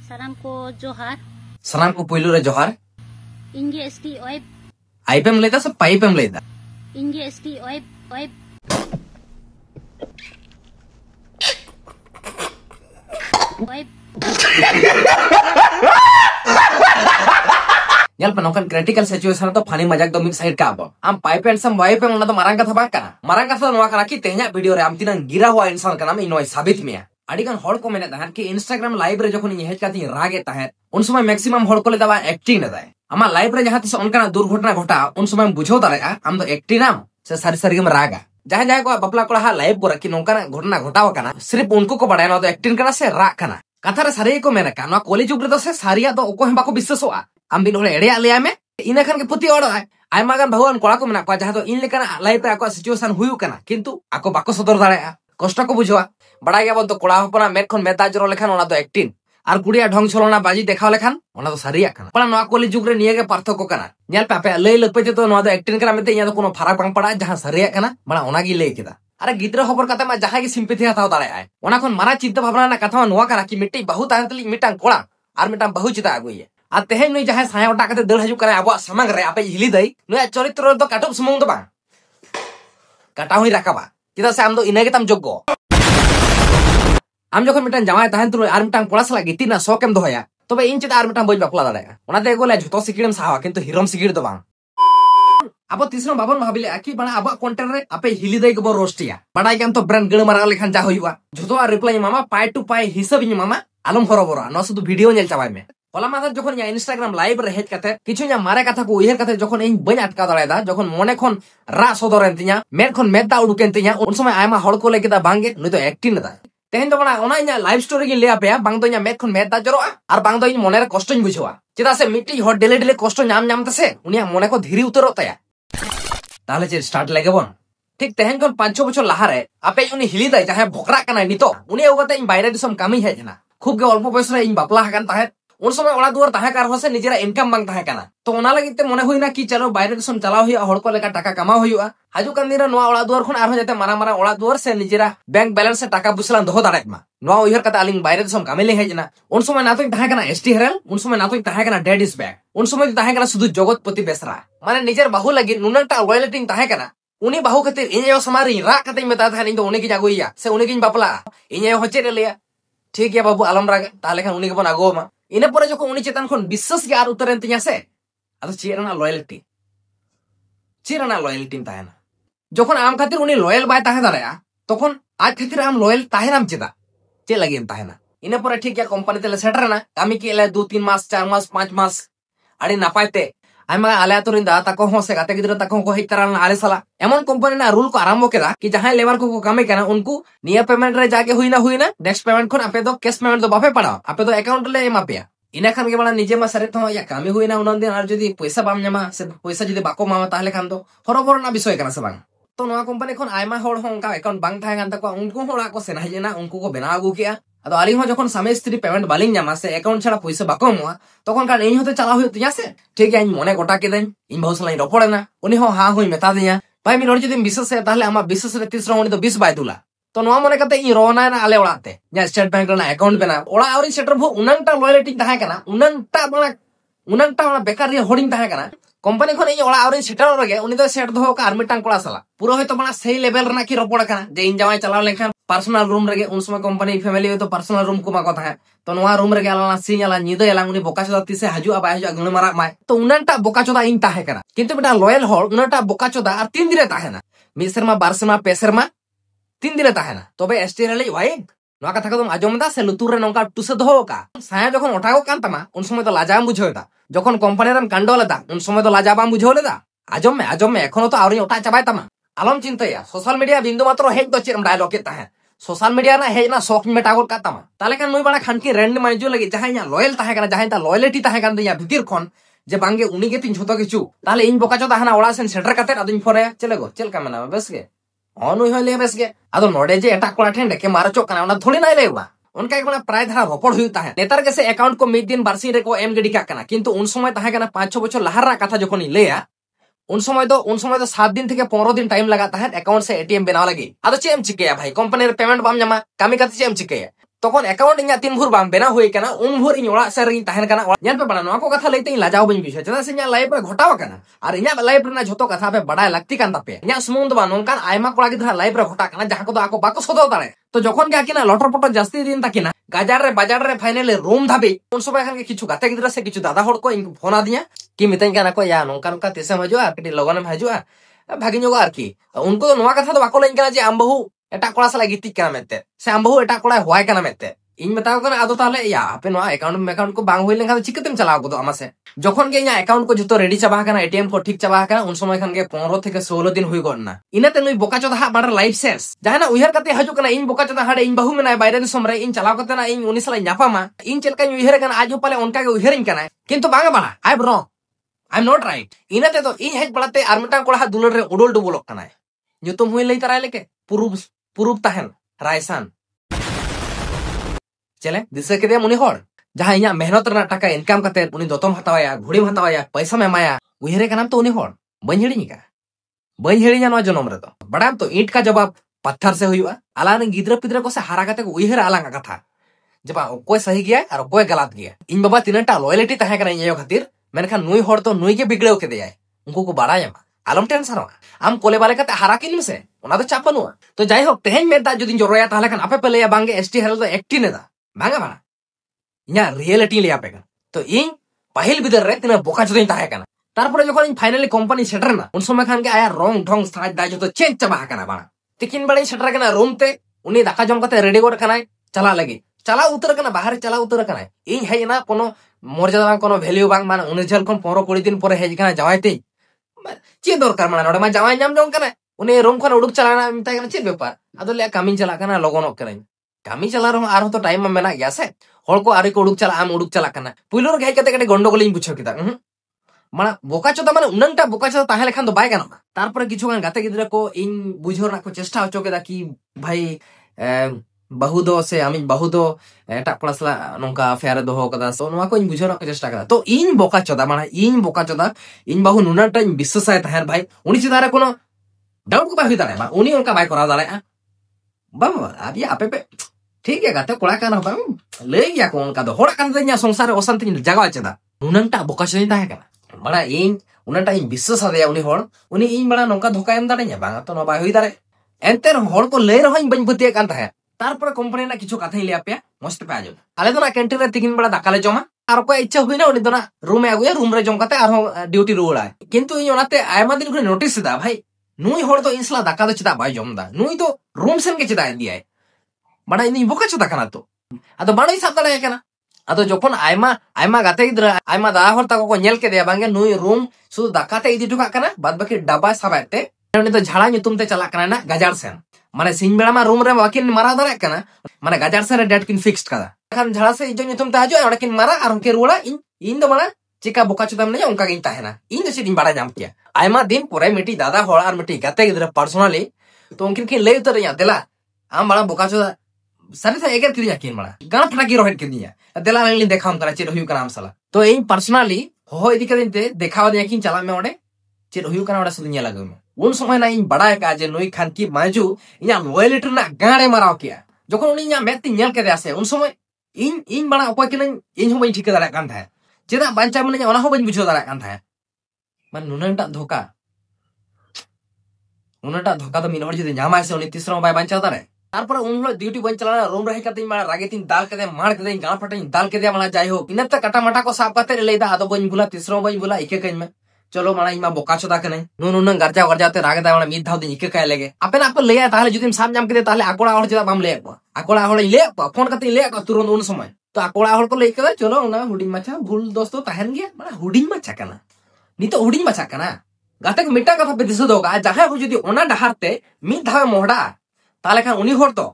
Salam ko Johar. Salam ko puylu re Johar. Inge ST oib. Aipem leda se paipem leda. Inge ST oib oib. Oib. Nyal penongkan critical situation to funny majak do mid side ka abo. Am pipe and some wipe and to marang katha bang kana. Marang katha noa kana ki tehnya video re am tinang gira hua insan kana me noi sabit mea. Adikan hol ko mene tahan ki Instagram live re jokhon ye het kati rage tahan. Un samay maximum hol ko le dawa acting na dai. Ama live re jahan tis onkana durghotna घटा un samay bujhau darega am do acting am se sari sari gem raga. Jahan jahan ko bapla kola ha live ko rakhi nongkana घटना घटाव kana sirf unko ko badai na do acting kana se ra kana. Katha re sari ko mene kana college ugre do se saria do oko hemba ko biswasoa. Am bin hole ere alea me ina khan ke puti odo ai magan bhawan kola ko mena ko jahan do in lekana live re ako situation huyu kana kintu ako bako sodor darega কষ্ট को বুঝवा बड़ा गया बोल तो कोड़ा होपना met खन मेता जरो लेखान ओना तो एक्टिंग আর কুড়িয়া ঢং ছলনা বাজি দেখাও লেখান ওনা তো সারিয়া কানা পড়া নোয়া কলি যুগরে নিয়ে গে পার্থক্য কানা নেল পাপে লই লপেতে তো নোয়া তো एक्टिंग करा मेते इया तो कोनो फरक बांग पड़ा जहां सारिया काना बड़ा ओना गी लई केदा अरे गिद्र खबर कते मा जहां की सिंपैथी हताव दाड़े आय ओना खन मारा चिंता भावना ना कथा नोआ करा कि मिट्टी बहु तांतली मिटांग कोड़ा আর मिटांग बहु चिता आगुई আর तेहेन नई जहां साया ओटा कते दड़ हजू करे आबो समाग रे आपे हिली दई नया चरित्र तो काटब सुमंग तो बा काटा होई राखाबा चिदा से आम दो इना गेताम जोग्य आम जखन मिटान जामाय ताहेन तुलो आर मिटान कोड़ा सला गितिना शौकेम दोहया तबे इन चिता आर मिटान बई बापला दाड़ाया ओनाते एगोले झतो सिकिड़म साहा किंतु हिरम सिकिड़ दो बांग अब तीसरो बाबन भाबिले आकी बना अब कंटेंट रे आपे हिली दई गबो रोस्टिया बडाई गेम तो ब्रांड गण मारा लेखान जा होइबा झतो आर रिप्लाई मामा पाई टू पाई हिसाब इन मामा आलम हरबरा न शुधु वीडियो नेल चाबाय में होला माथा जखन या इंस्टाग्राम लाइव रे हेज कते किछु या मारे कथा को उहेर कते जखन इन बई अटका दाड़ायदा जखन मने खन रा सदरेन तिया मेर खन मेदा उडुकेन तिया उन समय आयमा हड़ को लेकेदा बांगे नुई तो एक्टिंग दा तेहेन तो बना ओना इना लाइव स्टोरी गिन ले आपया बांग दो इना मेट खन मेदा जरोआ आर बांग दो इन मने रे कष्टኝ बुझवा चेदा से मिट्टी हड़ डेले डेले कष्ट नाम नामतेसे उनिया मने को धीरे उतरो तया ताहले चे स्टार्ट लेगे बन ठीक तेहेन खन 5-6 बछर लाहारे आपे उनी हिली दाय जहां भोकरा काना नितो उनी ओगते इन बायरे दिसम कामी हेजना खूब गे अल्प बयस रे इन बापला हाकान ताहे उन समय ओड़ा दुआर ताहे कार होसे निजेरा इनकम बांग ताहे काना तो ओना लगिते मने होइना कि चलो बायरे दिसम चलाव हुआ हड़ को लेका टाका कमाव हुआ हाजु कान दिरा नोआ ओड़ा दुआर खन आर हो जाते मारा मारा ओड़ा दुआर से निजेरा बैंक बैलेंस से टाका बुसलान दोहो दाड़ेत मा नोआ उइहर कता आलिंग बायरे दिसम कामे ले हेजना उन समय ना तो ताहे काना एसटी हेरल उन समय ना तो ताहे काना डैड इज बैक उन समय ताहे काना सुधु जगतपति बेसरा माने निजेर बाहु लगी नुनटा रॉयल्टी ताहे काना उनी बाहु खातिर इने समारी रा कते मेता था इन तो उनी की जागुइया से उनी की बापला इने होचे रे लिया ठीक है बाबू आलम रागा ताले खान उनी के बन आगो मा इने परे जको उनी चेतन खन विश्वास के आर उतरेन तिया से अतो चेरना लॉयल्टी ताहेना जखन आम खातिर उनी लॉयल बाय ताहे दाड़ाया तखन आज खातिर आम लॉयल ताहेनाम चेदा चे लगिन ताहेना इने परे ठीक है कंपनी तेले सेटरना कामी के ले 2-3 मास 4 मास 5 मास आड़ी नापायते आयमा आले आतुरिन दा ताको हो से गाते गिद्र ताको को हेतरान आले साला एमन कंपनी ना रूल को आरंभ केदा कि जहां लेबर को कामे केना उनको निया पेमेंट रे जाके हुइना नेक्स्ट पेमेंट खन आपे दो कैश पेमेंट दो बाफे पड़ा आपे दो अकाउंट ले एमापिया इना खान के बड़ा निजे मा सरे तो या कामे हुइना उनन दिन आर जदी पैसा बाम न्यामा से पैसा जदी बाको मामा ताहले खान दो हरबर ना विषय केना से बांग तो नवा कंपनी खन आयमा होड़ हो उनका अकाउंट बांग थाय गान तको उनको होड़ा को सेना जेना उनको को बेना आगु किया अदो आली हो जखन सामे स्त्री पेमेंट बालिंग न्यामा से अकाउंट छड़ा पैसा बाको मुआ तखन कान इन होते चला हुई तिया से ठीक है इन मने गोटा के देन इन बहुसलाई रपड़ना उनी हो हा होई मेता दिया भाई मिन जदी विश्वास है ताहले आमा विश्वास रे 30 उनी तो 20 बाय तुला तो नवा मने कते इ रोना ना आले ओड़ाते या स्टेट बैंक ना अकाउंट बेना ओड़ा और सेटर भो उनंटा लॉयल्टी ताहे कना उनंटा बेकार रे होर्डिंग ताहे कना कंपनी खन इ ओड़ा और सेटर रगे उनी तो सेट दो का आर्मिटांग कोड़ा साला पूरा होय तो बना सही लेवल रना की रपड़ कना जे इन जमाय चलाव लेखा पर्सनल रूम रगे उन समय कंपनी फैमिली तो पर्सनल रूम को मा कथा है तो नवा रूम रगे आला सी आला निदो आला उनी बोकाचोदा तिसे हाजु आबा हाजु गण मारा माय तो उनंटा बोकाचोदा इन ताहे कना किंतु बेटा लॉयल होल उनंटा बोकाचोदा और 3 दिन ताहे ना मिसरमा बारसमा पेसरमा 3 दिन ताहे ना तबे एसटी रेले वाई नवा कथा को तुम आजमदा से लुतुर रे नंका टुसे दहो का साया जखन ओठागो कान तमा उन समय तो लाजाम बुझोदा जखन कंपनी रन कांडोलेदा उन समय तो लाजाबाम बुझोलेदा आजम में एखोनो तो आवरी ओटा चाबाय तमा आलम चिंताया सोशल मीडिया बिंदु मात्र हेक दो चिरम डायलॉग के ताहे सोशल मीडिया ना हेज ना शौक में टागोर का तमा ताले kan नुई बड़ा खानकी रैंडम माइजो लगी जहां या लॉयल ताहे kana जहां ता लॉयल्टी ताहे kan या भितिर खन जे बांगे उनी के 3 छतो किछु ताले इन बोकाचो ताहना ओड़ा सेन सेटर काते अदिन फोरे चलेगो चल का मना बस के अनुई होले बस के अदो नोडे जे एटा कोला ठेंडे के मारो चोक kana ओना थोड़ी नाइ लेवा उनका एक प्राय धारा रपड़ हुई ताहे नेतार के से अकाउंट को मिड दिन बारसी रे को एम गडी का kana किंतु उन समय ताहे kana 5-6 बछर लाहारा कथा जखन लेया उन समय तो 7 दिन থেকে 15 दिन टाइम लगाता है अकाउंट से एटीएम बनावा लगी अदो चेम चिकेया भाई कंपनी रे पेमेंट बाम जमा कामी कते चेम चिकेया तखन अकाउंट इन्या 3 भूर बाम बेना हुई कना उन भूर इन ओड़ा सेर इन तहन कना नेल पे बना नवा को कथा लेते इन लाजाव बन बिषय चदा से इन्या लाइफ रे घटाव कना और इन्या लाइफ रे झोतो कथा पे बड़ा लगती कान तापे इन्या सुमुंद बा नोनकान आयमा कोड़ा गिद्रा लाइफ रे घटा कना जहां को तो आको बाको सदो दाड़े तो जखन के आकिना लटर पटर जास्ती दिन ताकिना गाजार रे बाजार रे फाइनल रूम धाबे उन समय खान के किछु गाते गिद्रा से किछु दादा हड़ को इन फोन आ दिया कि मितन कना को या नोनकान का तेसे हजुआ कटी लगन में हजुआ भागी जोगा आर की उनको नवा कथा तो बाको लेन कना जे आम बहु एटा कोड़ा सला गिति कना मेते से आम बहु एटा कोड़ा होय कना मेते इन बताओ कना आदो ताले या आपे नो अकाउंट को बांग होई लेखा चिकतेम चलाओ को आमा से जखन के या अकाउंट को जतो रेडी चाबा कना एटीएम को ठीक चाबा कना उन समय खान के 15 থেকে 16 दिन हुई गना इनाते नुई बोका चोदा हा बाडर लाइफ सेस जहाना उहर कते हजु कना इन बोका चोदा हाडे इन बहु मेना बायरे दिसम रे इन चलाओ कते ना इन उनी सला न्यापामा इन चलका उहर कना आज पाले उनका के उहर इन कना किंतु बांगा बाड़ा I am wrong I am not right इनाते तो इन हेज बड़ाते आर मिटांग कोड़ा हा दुलर रे उडोल डुबोलक कना ᱧᱩᱛᱩᱢ हुई लई तराय लेके पुरुब ताहन रायसान चले दिसे के दे मुनि हड़ जहां इया मेहनत रना टाका इनकम करते उनी दोतम हतावाया घुड़ी हतावाया पैसा में माया उहेरे कनाम तो उनी हड़ बन हिड़ी का बन हिड़ी नो जनम रे तो बड़ाम तो ईंट का जवाब पत्थर से हुआ आलान गिद्रा पिद्रा को से हारा कते उहेरे आलांगा कथा जबा कोई सही गया और कोई गलत गया इन बाबा तीनटा लॉयल्टी ताहे कना इयो खातिर मेनखान नुई हड़ तो नुई के बिगड़ेव के दे उनको को बाड़ायमा आलम टेंशन आम कोले बाले कते हारा किन से ओना तो चाप बनुआ तो जाई होक तेहेन मेदा जदि जरोया ताहले खान आपे पे लेया बांगे एसटी हेल तो एक्टी नेदा बांगा बाड़ा इन्या रियलिटी ले आपे तो इन पहिल बिदर रे तिना बोका जदि ताहे कना तारपरे जखन इन फाइनली कंपनी सेटर ना उन समय खान के आया रंग ढंग साज दा जतो चेंज चाबा कना बाड़ा तिकिन बड़े सेटर कना रूम ते उनी दाका जम कते रेडी गोर कना चला लगे चला उतर कना बाहर चला उतर कना इन हेना कोनो मर्यादा कोनो वैल्यू बांग मान उनी जल कोन 15-20 दिन परे हेज कना जावायते चे दरकार माना नोडे मा जावाय नाम जों कना उनी रूम खन उडुक चलाना मिता कना चे बेपार आदो ले कामी चला कना लगनक करन कामी चला रहो आरो तो टाइम में मेना गया से हड़ को आरे को उडुक चला आम उडुक चला कना पुइलोर गाय कते कटे गंडगोल इन बुझो किदा माना बोका चोदा माने उनंगटा बोका चोदा ताहे लेखान तो बाय गाना तारपरे किछु गान गाते गिद्रा को इन बुझोर ना को चेष्टा होचो केदा कि भाई बहु दो से आमी बहु दो एटा क्लासला नोंका फेयर दोहो कदा सो नोवा को इन बुझोर ना को चेष्टा कदा तो इन बोका चोदा माना इन बोका चोदा इन बहु नुनाटा इन विश्वासाय ताहेन भाई उनी चिदारे कोनो डाउट को बाय हुई दारे बा उनी उनका बाय करा दारे बाबा अब या पे ठीक है गाते कोड़ा काना बा ले गया को उनका दो होड़ा कान दे냐 संसार ओसंत जगह चेदा नुनंगटा बोका चोदा ताहे कना बड़ा इन उनटा इन विश्वास आदेया उनी होड़ उनी इन बड़ा नोंका धोका एम दाड़े냐 बांगा तो न बाय हुई दारे एंते होड़ को ले रहो इन बन बतिया कान ताहे तारपरे कंपनी ना किछु कथा ले आपया मस्त पे आजो आले तो ना कैंटीन रे तिगिन बड़ा दाका ले जमा आर को इच्छा हुई ना उनी तो ना रूम में आगुया रूम रे जम कते आर ड्यूटी रुड़ा किंतु इन ओनाते आयमा दिन को नोटिस दा भाई नुई होड़ तो इंसला दाका दो चिदा बाय जमदा नुई तो रूम सेन के चिदा दिया बड़ा इन बोका चोदा कना तो अदो बड़ा साब दाड़े कना अदो जखन आयमा गाते गिद्रा आयमा दा हर ताको को नेल के दिया बांगे नुई रूम सुदु दाकाते इदि टुका कना बाद बाकी डब्बा साबाते उनी तो झाड़ा ᱧᱩᱛᱩᱢ ते चला कना ना गाजार सेन माने सिंह बेड़ा मा रूम रे वाकिन मारा दाड़े कना माने गाजार से डेट किन फिक्स्ड कदा खान झाड़ा से इजो ᱧᱩᱛᱩᱢ ते हाजो ओडे किन मारा आर उनके रुड़ा इन दो माना चिका बोका चोदा मने उनका गिन ताहेना इन दो सिदिन बड़ा नाम किया आयमा दिन परे मिटी दादा होड़ आर मिटी गाते गिद्रा पर्सनली तो उनकिन के ले उतर या देला आम बड़ा बोका चोदा सारे से एगर किरिया किन बड़ा गाना फटा की रोहित किनिया देला लेली देखाम करा चे रहिउ कनाम साला तो इन पर्सनली हो इदि कदिन ते देखावा दे किन चला में ओडे चे रहिउ कना ओडे सुनिया लागो में उन समय ना इन बड़ा का जे नोई खान की माजू इया लॉयल्टी ना गाड़े माराव किया जखन उनी इया मेति नेल के आसे उन समय इन बड़ा उपाय किन इन हो बई ठीक दाड़ा कान था चेदा बांचा मने ओना हो बई बुझो दाड़ा कान था मन नुनटा धोखा तो मिन हड़ जदि ᱧᱟᱢᱟᱭ से उनी तीसरा बाय बांचा दाड़े तारपर उन लो ड्यूटी बन चला रूम रहे कते मारा रागे तीन दाल के दे मार के दे गाना फटे दाल के दे माना जाय हो इनते कटा मटा को साफ करते लेदा आदो बन बुला तीसरा बन बुला इके कइन में चलो माना इमा बोका चोदा कने नुन गरजाते रागे दा माना मिद धाव दिन इके काय लेगे आपे ना आपे लेया ताहले जुदिम साम जाम के ताहले आकोड़ा हड़ चेदा बाम ले आकोड़ा हड़ ले फोन कते ले तुरंत उन समय तो आकोड़ा हड़ को ले के चलो ना हुडिंग माछा भूल दोस्तों ताहन गया माना हुडिंग माछा कना नी तो हुडिंग माछा कना गाते को मिटा कथा पे दिसो दोगा जहां हो जुदी ओना डहारते मिद धाव मोहडा ताले खान उनी होड़ तो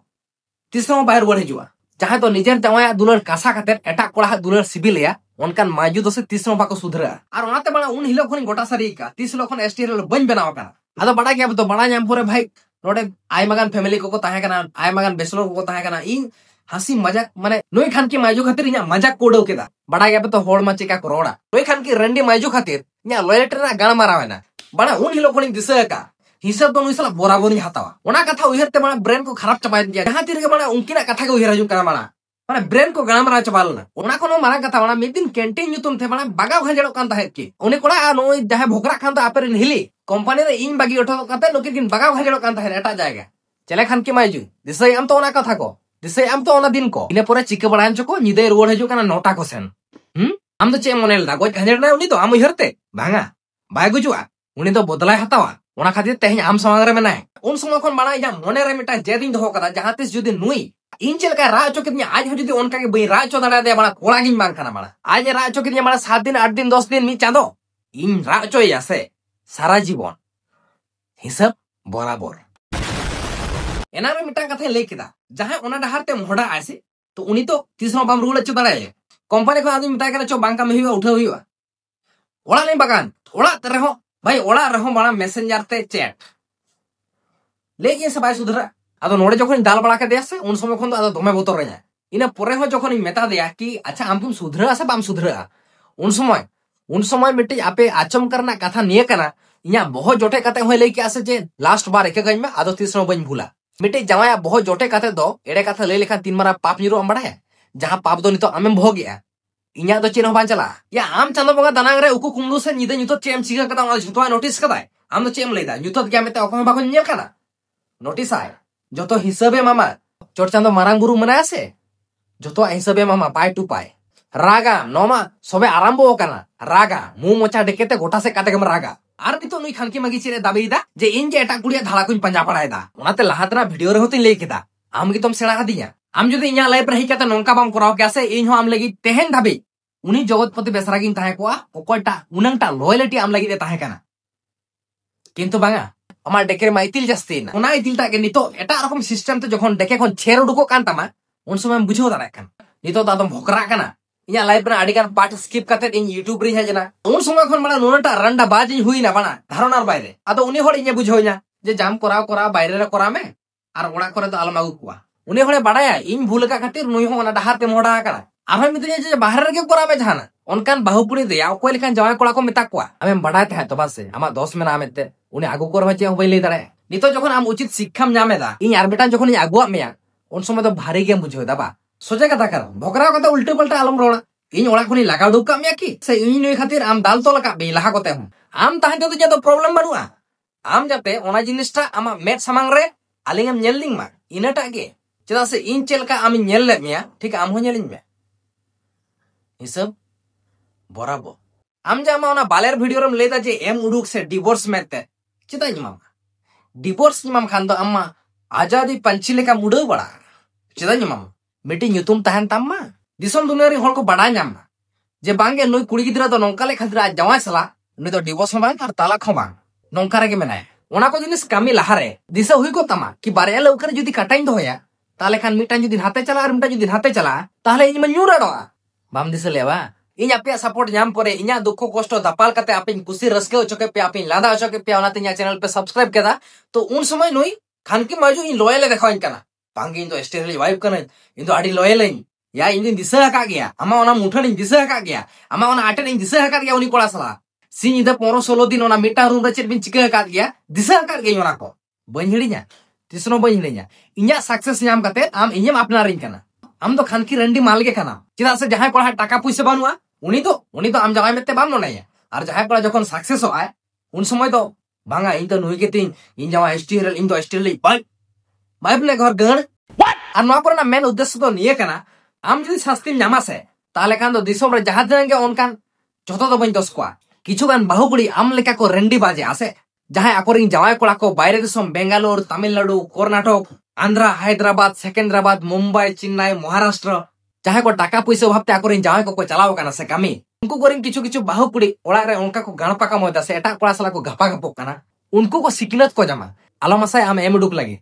तीसरा बाहर बढ़ हिजुआ जहां तो निजेर जावाया दुलर कासा खाते एटा कोड़ा दुलर सिबिलया उनकान माजू दोसे तीसरा बाको सुधरा और ओनाते बड़ा उन हिलो खन गोटा सारी का तीसरा खन एसटीएल बन बनाव का आदो बड़ा गया तो बड़ा नाम पूरे भाई नोडे आय मगान फैमिली को ताहे कना आय मगान बेसलो को ताहे कना इन हंसी मजाक माने नोई खान की माजू खातिर इना मजाक कोडो केदा बड़ा गया तो होड़ मा चिका करोड़ा नोई खान की रंडी माजू खातिर इना लॉयल्टी ना गाना मारावेना बड़ा उन हिलो खन दिसे का हिसाब तो नुई साला बराबर हतावा ओना कथा उयहरते माने ब्रेन को खराब चबाय दिया जहां तीर के माने उनकिना कथा के उयहर हजू कना माने ब्रेन को गणा मरा चबालना ओना कोनो मारा कथा माने मिद दिन कैंटीन ᱧᱩᱛᱩᱢ थे माने बागा भाजड़ो कान ताहे की उनी कोड़ा नो जहां भोकरा खान तो आपेरिन हिली कंपनी रे इन बागी उठो कते लोके किन बागा भाजड़ो कान ताहे एटा जायगा चले खान की मायजू दिसै आम तो ओना कथा को दिसै आम तो ओना दिन को इने परे चिके बड़ान चको निदे रोड हजू कना नोटा को सेन आम तो चे मोनेल दा गोज भाजड़ना उनी तो आम उयहरते भांगा बाय गुजुआ उनी तो बदलाय हतावा ओना खातिर तेहन आम समांग रे मेनाय उन समय खन माना इजा मोने रे मिटा जेदिन दहो कदा जहां तिस जुदी नुई इन चलका रा चोकितनी आज हो जुदी उनका के बई रा चो दाड़ा दे बड़ा कोड़ा गिन बांग खाना बड़ा आज रा चोकितनी बड़ा 7 दिन 8 दिन 10 दिन मी चांदो इन रा चोया से सारा जीवन हिसाब बराबर एना रे मिटा कथे ले केदा जहां ओना डहार ते मोहडा आसे तो उनी तो तीसरो बाम रुल चो दाड़ा कंपनी को आदमी मिटा के चो बांका में हुआ उठा हुआ ओड़ा नहीं बगान ओड़ा ते रहो भाई ओड़ा रहो बड़ा मैसेंजर ते चैट लेकिन सब बाय सुधरा आदो नोड़े जखन दाल बड़ा के दिया से उन समय खन तो आदो दमे बोतर रे इना परे हो जखन मेता दिया कि अच्छा आम तुम सुधरा से बाम सुधरा उन समय मिट्टी आपे आचम करना कथा निये कना इया बहुत जोटे कते होय ले के आसे जे लास्ट बार एक गई में आदो तीसरो बन भूला मिट्टी जवाया बहुत जोटे कते दो एड़े कथा ले लेखा तीन मारा पाप निरो बड़ा है जहां पाप दो नितो आमेम भोग गया इया तो चेन बान चला या आम चांदो बगा दानांग रे उकु कुमदु से निदे नितो चेम चिका कदा ओना जुतो नोटिस कदाय आम तो चेम लेदा नितो क्या मेते ओखम बाको नेल कना नोटिस आय जतो हिसाबे मामा चोट चांदो मारांग बुरु मनाया से जतो हिसाबे मामा पाय टू पाय रागा नोमा सबे आरंभो कना रागा मु मोचा डेकेते गोटा से काटे गम रागा आर नितो नुई खानकी मागी चिरे दाबीदा जे इन जे एटा गुड़िया धाड़ा कुन पंजा पड़ायदा ओनाते लाहातना वीडियो रे होतिन लेई केदा आम गी तुम सेड़ा हदिया आम जुदी इया लाइफ रे हिकाते नोंका बाम कराव के आसे इन हो आम लगी तेहेन धाबी उनी जगतपति बेसरा गिन ताहे कोआ ओकोटा उनंगटा लॉयल्टी आम लगी दे ताहे कना किंतु बांगा अमार डेकेर मा इतिल जास्ती ना ओना इतिलटा के नितो एटा रकम सिस्टम ते जखन डेके खन छेर उडुको कान तामा उन समय बुझो दाड़ा कान नितो दादम भोकरा कना इया लाइफ रे आडी कान पार्ट स्किप काते इन यूट्यूब रे हजना उन समय खन माना नोनटा रंडा बाजी हुई ना बाना धारणार बायरे आदो उनी होड़ इया बुझोइना जे जाम कराव बायरे रे करा में आर ओड़ा करे तो आलम आगु कुआ उनी होड़े बाडाया इन भूल का खातिर नुई हो ओना डहार ते मोड़ा कना आमे मिते जे बाहर रे के करा में जहाना उनकान बाहुपुड़ी दे या कोई लेखान जवाय कोड़ा को मेता कोआ आमे बाडाय थे तो बस आमा 10 में नाम एते उनी आगु कर होचे हो बइले दाड़े नितो जखन आम उचित शिक्षाम ᱧᱟᱢᱮᱫᱟ इन आर बेटा जखन आगुआ मेया उन समय तो भारी गेम बुझो दाबा सोचे कथा कर भोकरा कथा उल्टे पलटा आलम रोड़ा इन ओड़ा खनि लागाव दुका मेया की से इन नुई खातिर आम दाल तो लका बे लहा कोते हम आम ताहते तो जतो प्रॉब्लम बनुआ आम जाते ओना जिनिसटा आमा मेट सामांग रे आलिंगम नेललिंग मा इनाटा गे चेदा से इन चेलका आम नेल ले मेया ठीक आम हो नेलिंग मे हिसाब बराबर आम जामा ओना बालेर वीडियो रम लेदा जे एम उडुक से डिवोर्स मेते चेदा मामा डिवोर्स निमाम खान दो अम्मा आजादी पंची लेका मुडो बड़ा चेदा मामा मिटी ᱧᱩᱛᱩᱢ ताहन ताम्मा दिसम दुनिया रे हर को बड़ा ᱧᱟᱢ जे बांगे नुई कुड़ी गिदरा तो नोंका ले खातिर आज जवाय सला नुई तो डिवोर्स में बांग आर ताला खबा नोंका रे के मेनाय ओना को जिनिस कामी लाहारे दिसा हुई को तमा कि बारया लौकर जुदी कटाइन दोया ताले खान मिटा जुदी हाते चला आर मिटा जुदी हाते चला ताहले इन मन ᱧᱩᱨᱟडवा बाम दिसा लेवा इन आपे सपोर्ट ᱧᱟᱢ परे इना दुखो कष्ट दपाल कते आपे खुशी रसके ओचके पे आपे लादा ओचके पे ओनाते इना चैनल पे सब्सक्राइब केदा तो उन समय नुई खान की माजू इन लॉयल देखाइन कना पांगी इन तो स्टेरली वाइब कना इन तो आडी लॉयल इन या इन दिन दिसा का गया अमा ओना मुठन इन दिसा का गया अमा ओना आटन इन दिसा का गया उनी कोड़ा सला सिन इदा 15-16 दिन ओना मिटा रूम रे चेट बिन चिका का गया दिसा का गया ओना को बन हिड़िया तिसनो बन हिड़िया इन्या सक्सेस ᱧᱟᱢ कते आम इन्यम अपनारिन कना आम तो खान की रंडी माल के कना चिदा से जहां कोड़ा टाका पैसा बानुआ उनी तो आम जवाय मेते बाम नोनाया और जहां कोड़ा जखन सक्सेस होय उन समय तो बांगा इन तो नुई के तीन इन जवाय स्टीरल इन तो स्टीरल बाय अपने घर गण और नो पर ना मेन उद्देश्य तो निये कना आम जदी शास्ति ᱧᱟᱢᱟ से ताले खान तो दिसोम रे जहां देंगे उनकान जतो तो बन दस कोआ किछु गान बाहुबुड़ी आम लेका को रेंडी बाजे आसे जहां अकोरिन जवाय कोड़ा को बायरे दिसोम बेंगालुरु तमिलनाडु कर्नाटक आंध्रा हैदराबाद सेकेंद्राबाद मुंबई चेन्नई महाराष्ट्र जहां को टाका पैसा भाबते अकोरिन जवाय को चलाव कना से कामी उनको कोरिन किछु बाहुबुड़ी ओड़ा रे उनका को गणपाका मोदा से एटा कोड़ा सला को घपा घपो कना उनको को सिकनत को जमा आलमासाय आम एमडुक लगे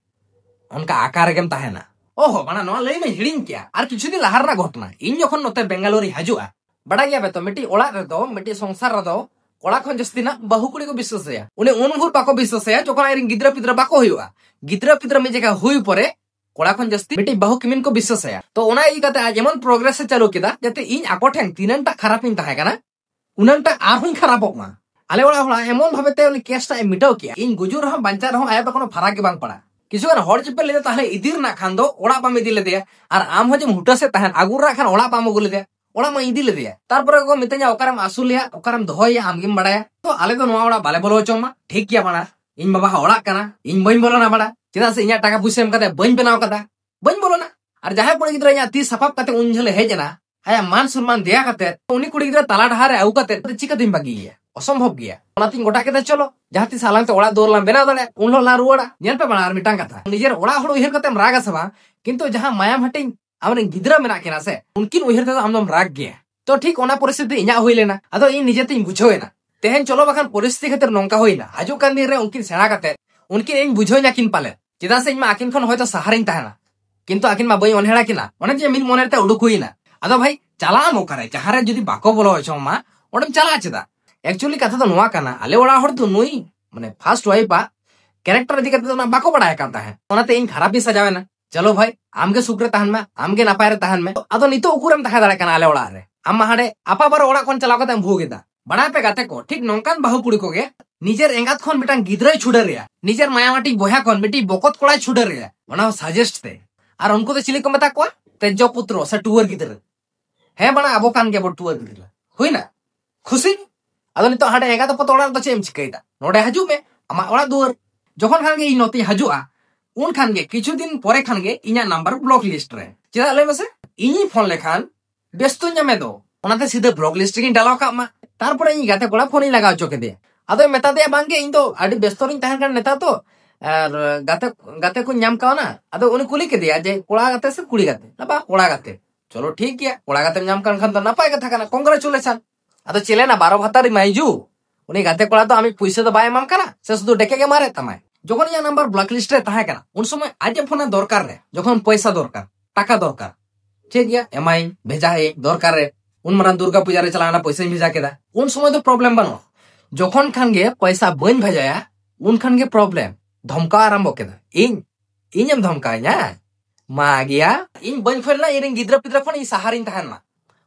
उनका आकार गेम ताहेना ओहो बना नो लई में हिडिन क्या आर किछु दिन लहार ना घटना इन जखन नते बेंगालुरु हजुआ बड़ा गया बे तो मिटी ओड़ा रे दो मिटी संसार रे दो कोड़ा खन जस्ती ना बाहुकुड़ी को विश्वास है उनी उन भूर पाको विश्वास है जखन आइरिन गिद्रा पिद्रा बाको हुआ गिद्रा पिद्रा में जगह हुई परे कोड़ा खन जस्ती मिटी बाहु किमिन को विश्वास है तो ओना ई कते आज एमन प्रोग्रेस से चालू केदा जते इन आको ठेंग तीनंटा खराब इन ताहे कना उनंटा आरहुन खराब मा आले ओड़ा होड़ा एमन भाबेते उनी केसटा मिटाव किया इन गुजुर रहा बांचा रहा आया तो कोनो फराक के बांग पड़ा किछुगान हर चेपे लेदे ताहले इदिर ना खान दो ओड़ा बाम इदी लेदे और आम हो जेम हुटा से तहन आगुरा खान ओड़ा बाम अगु लेदे ओड़ा मा इदी लेदे तारपरे को मिते냐 ओकाराम आसुलिया ओकाराम दोहया आमगिम बड़ाया तो आले तो नोआ ओड़ा बाले बोलो चोमा ठीक किया बना इन बाबा ओड़ा कना इन बइन बोलो ना बड़ा चेदा से इnya टाका पुइसा एम कते बइन बनाव कदा बइन बोलो ना और जहां कुड़ी गिद्रा इnya ती सपाप कते उन झले हेजना आया मान सम्मान दिया कते उनी कुड़ी गिद्रा ताला ढारे आउ कते चिकातिम बागी गया असंभव गया ओनातिन गोटा के चलो जहां ती सालां ते ओड़ा दोरलाम बेना दड़े उन ला रुवाड़ा नेल पे बना आर मिटांग कथा निजेर ओड़ा होड़ उहिर कतेम रागा सवा किंतु जहां मायाम हटिंग आमरे गिद्रा मेना केना से उनकिन उहिर ते आमदम राग गया तो ठीक ओना परिस्थिति इnya होई लेना अदो इन निजे तिन बुझोयना तेहन चलो बखान परिस्थिति खातिर नोंका होइना हाजु कान दिन रे उनकिन सेना कते उनकिन इन बुझोयना किन पाले चेदा से इन मा आकिन खन होयतो सहारिन ताहेना किंतु आकिन मा बई ओनहेड़ा किना ओने जे मिन मोनेरते उडुक होइना अदो भाई चला मोकारे जहां रे जदी बाको बोलो होचो मा ओडम चला चेदा एक्चुअली कथा तो नुआ काना आले ओड़ा हड़ तो नुई माने फर्स्ट वाइफ आ कैरेक्टर इदी कते तो ना बाको बडाय कान ताहे ओनाते इन खराब ही सजावे ना चलो भाई आमगे सुक्रे ताहन में आमगे नापाय रे ताहन में अदो नितो उकुरम ताहे दाड़े काना आले ओड़ा रे आम हाडे आपा बार ओड़ा कोन चलाव कते भूगेदा बड़ा पे गाते को ठीक नोंकान बाहु पुड़ी कोगे निजेर एंगात खन मिटांग गिद्राय छुडे रे निजेर मायामाटी बोया खन मिटी बकत कोड़ाय छुडे रे ओना सजेस्ट ते और उनको तो चिली को मता को तेजो पुत्र से टुवर गिद्र हे बड़ा अबो कान के बो टुवर गिद्र हुइना खुशी अदो नितो हाडे एगा तो पतोड़ा तो चेम चिकैदा नोडे हजू में अमा ओड़ा दुवर जखन खान गे इ नोती हजुआ उन खान गे किछु दिन परे खान गे इnya नंबर ब्लॉक लिस्ट रे चेदा ले मसे इनी फोन लेखान बेस्तो ᱧᱟᱢᱮ दो ओनाते सीधे ब्लॉक लिस्ट गिन डालाव का मा तारपरे इ गाते कोड़ा फोन लगाव चोके दे अदो मेता दे बांगे इन तो आडी बेस्तो रिन ताहन कान नेता तो और गाते गाते को ᱧᱟᱢ कावना अदो उनी कुली के दिया जे कोड़ा गाते से कुड़ी गाते ना बा कोड़ा गाते चलो ठीक गया कोड़ा गाते ᱧाम कान खान तो नापाय कथा काना कांग्रेचुलेशन अदो चले ना 12 भातारी माइजू उनी गाते कोड़ा तो आमी पैसे तो बाय माम काना से सुदु डेके के मारे तमाय जखन इया नंबर ब्लॉक लिस्ट रे ताहे काना उन समय आज फोन दरकार रे जखन पैसा दरकार टाका दरकार ठीक गया एमआई भेजा है दरकार रे उन मरान दुर्गा पूजा रे चलाना पैसा भेजा केदा उन समय तो प्रॉब्लम बनो जखन खान गे पैसा बन भेजाया उन खान गे प्रॉब्लम धमका आरंभ केदा इनम धमकाया मा गया इन बन फेलना इरिन गिद्रा पिद्रा फन इ सहारिन ताहना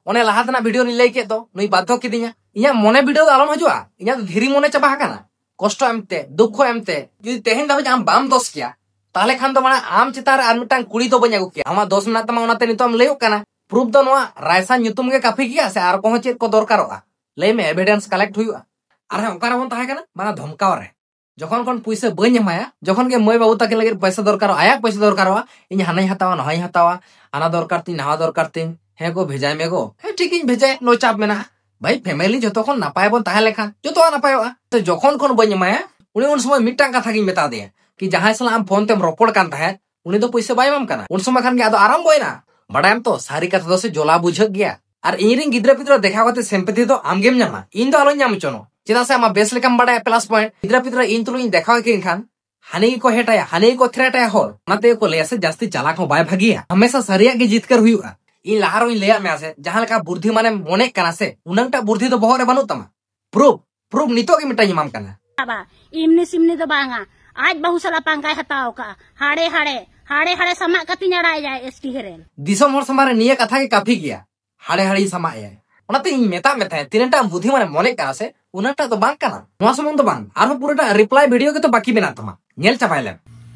ओने लाहातना वीडियो नि लई के तो नुई बाध्य किदिया इया मोने वीडियो आलम हजुआ इया धीरी मोने चबा हकाना कष्ट एमते दुख एमते जदि तेहेन दाबे आम बाम दोष किया ताले खान तो माने आम चितार आर मिटांग कुड़ी तो बन आगु किया आमा दोष ना तमा ओनाते नितो आम लइयो काना प्रूफ दो नोआ रायसा ᱧᱩᱛᱩᱢ गे काफी किया से आर कोहो चेत को दरकारोगा लई में एविडेंस कलेक्ट हुआ आर ओकारा बन ताहे काना माना धमकाव रे जखन कोन पैसा बन एमाया जखन के मय बाबू ताके लगे पैसा दरकार आया पैसा दरकारवा इन हानाई हतावा नहाई हतावा आना दरकार ती नहा दरकार ती हे को भेजाय मेगो हे ठीक इन भेजाय नो चाप मेना भाई फैमिली जतो कोन नापाय बन ताहे लेखा जतो नापायवा तो जखन कोन बन एमाया उनी उन समय मिटांग कथा गिन मेता दे कि जहां सला आम फोन तेम रोपड़ कान ताहे उनी तो पैसा बाय माम काना उन समय खान के आदो आराम बोयना बडायम तो सारी कथा दो से जोला बुझक गया और इरिंग गिद्रा पिद्रा देखा कते सिंपैथी तो आमगेम ᱧᱟᱢᱟ इन दो आलो ᱧᱟᱢ चनो चेदा से आमा बेस लेकम बडाय प्लस पॉइंट गिद्रा पिद्रा इन तुलु इन देखा के खान हानि को हेटाया हानि को थ्रेटाया होर नाते को लेया से जास्ती चालाक हो बाय भागिया हमेशा सरिया के जीतकर हुआ इन लाहारो इन लेया में से जहां लका बुद्धि माने मोने काना से उनंगटा बुद्धि तो बहरे बनु तमा प्रूफ नितो के मिटाई माम काना बाबा इमने सिमने तो बांगा आज बहु साला पांकाय हताओ का हाड़े हाड़े हाड़े हाड़े समा कति नड़ाय जाय एसटी हेरेल दिसम हर समारे निया कथा के काफी किया हाड़े हाड़े समाय है ओनाते इन मेता मेता तिनटा बुद्धि माने मोने काना से उनटा तो बांग काना नोआ समन तो बांग आरो पूराटा रिप्लाई वीडियो के तो बाकी बिना तमा नेल चापायले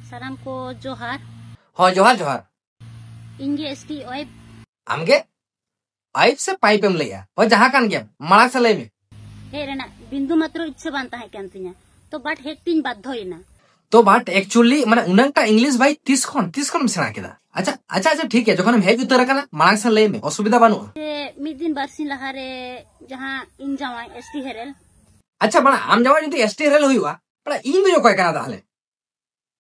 साराम को जोहार हो जोहार इंगे एसटी ओइब आमगे आइप से पाइप एम लेया हो जहां कान गया माळा से लेमे हे रेना बिंदु मात्र इच्छा बांता है कांतिया तो बाट हेक्टिन बाध्यइना तो बाट एक्चुअली माने उनंगटा इंग्लिश भाई 30 खन सेना केदा अच्छा ठीक है जखन हम हेज उतर कना माळा से लेमे असुविधा बानु मिद दिन बारसी लहारे जहां इन जावाय एसटी हेरेल अच्छा बणा आम जावाय जति एसटी हेरेल हुइवा बणा इन दो कोय कना दाले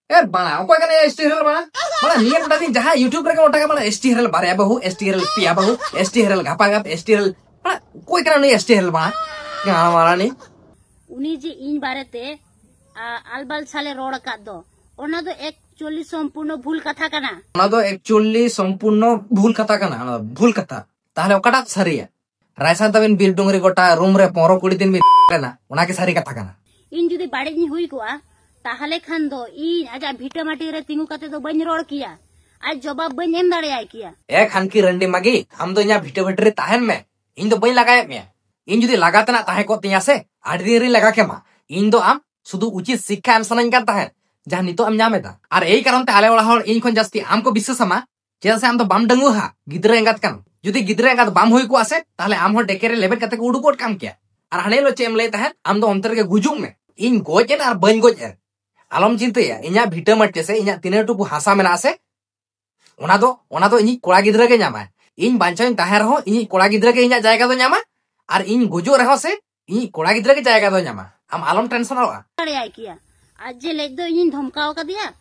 ए बणा कोय कना एसटी हेरेल बणा नियम टा दिन जहां यूट्यूब रे के ओटा के बणा एसटी हेरेल बारे बहु एसटी हेरेल पिया बहु एसटी हेरेल घापा घाप एसटी हेरेल बणा कोय कना नहीं एसटी हेरेल बणा क्या मारा नहीं उनी जे इन बारेते आलबाल साले रोड का दो ओना दो एक्चुअली संपूर्ण भूल कथा कना ओना दो एक्चुअली संपूर्ण भूल कथा कना भूल कथा ताहले ओकाटा सरिया रायसा तबिन बिल डोंगरी गोटा रूम रे 15 20 दिन बिना ओना के सारी कथा कना इन जुदी बाड़ी नि हुई कोआ ताहले खान दो इन आजा भीटा माटी रे तिंगु कते दो बन रोड किया आज जवाब बन एम दाड़े आय किया ए खान की रंडी मागी हम तो इना भीटे भीटे रे ताहन में इन तो बन लगाय में इन जुदी लगातना ताहे को तिया से आठ दिन रे लगा केमा इन दो आम सुदु उचित शिक्षा एम सनाइन कान ताहे जहां नितो आम नामेदा और एई कारण ते आले वाला हर इन खन जास्ती आम को विश्वास आमा चेदा से आम तो बाम डंगु हा गिद्रा एंगात कान जुदी गिद्रा एंगात बाम होई को आसे ताहले आम हो डेकेरे लेबेट काते को उडुकोट काम किया और हाने लो चेम ले ताहे आम दो अंतर के गुजुग में इन गोजेन और बन गोजेन आलम चिंताया इना भिटा मट्टे से इना तिने टुकु हासा मेना से ओना दो इनी कोड़ा गिद्रा के नामा इन बांचाइन ताहे रहो इनी कोड़ा गिद्रा के इना जायगा दो नामा और इन गुजो रहो से इनी कोड़ा गिद्रा के जायगा दो नामा आम आलम टेंशन होगा अरे किया आज जे लेक दो इन धमकाओ का दिया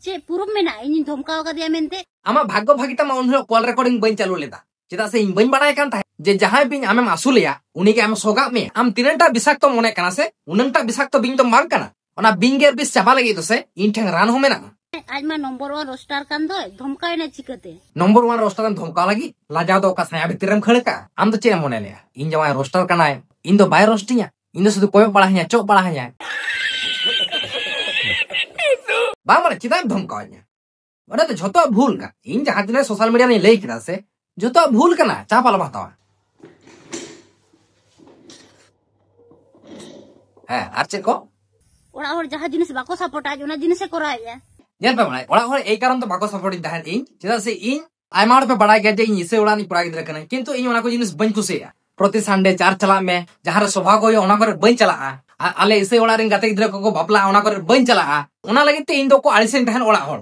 चे पुरुब में ना इन धमकाओ का दिया मेनते आमा भाग्य भागिता मा उन कॉल रिकॉर्डिंग बन चालू लेदा चेदा से इन बन बड़ाय कान ताहे जे जहां बिन आमेम आसुलिया उनी के आम सोगा में आम तिनटा बिसाक्त मने काना से उनंटा बिसाक्त बिन तो मांग काना ओना बिंगेर बिस चाबा लगी तो से इन ठेंग रान हो मेना आज मा नंबर 1 रोस्टर कान दो धमकाय ना चिकते नंबर 1 रोस्टर कान धमका लगी लाजा दो का साया भितरम खड़का आम तो चे मने ले इन जमा रोस्टर कानाय इन दो बाय रोस्टिया इन दो सुदु कोय बड़ा हया चो बड़ा हया बा माने चिदा धमकाव냐 ओना तो झतो भूल का इन जहां तिने सोशल मीडिया ने लेई किदा से झतो भूल कना चापाल बातावा है आरचे को ओड़ा और जहां जिनिस बाको सपोर्ट आज ओना जिनिस कराया नेल पे बड़ाय ओड़ा और एई कारण तो बाको सपोर्ट इन ताहे इन चिदा से इन आयमाड़ पे बड़ा गया जे इन इसे ओड़ा नि पड़ा गिदरा कना किंतु इन ओना को जिनिस बन कुसिया प्रति संडे चार चला में जहां रे सभा को ओना करे बन चला आले इसे ओड़ा रिन गाते गिदरा को बापला ओना करे बन चला ओना लगे ते इन दो को आलिसेन ताहेन ओड़ा होड़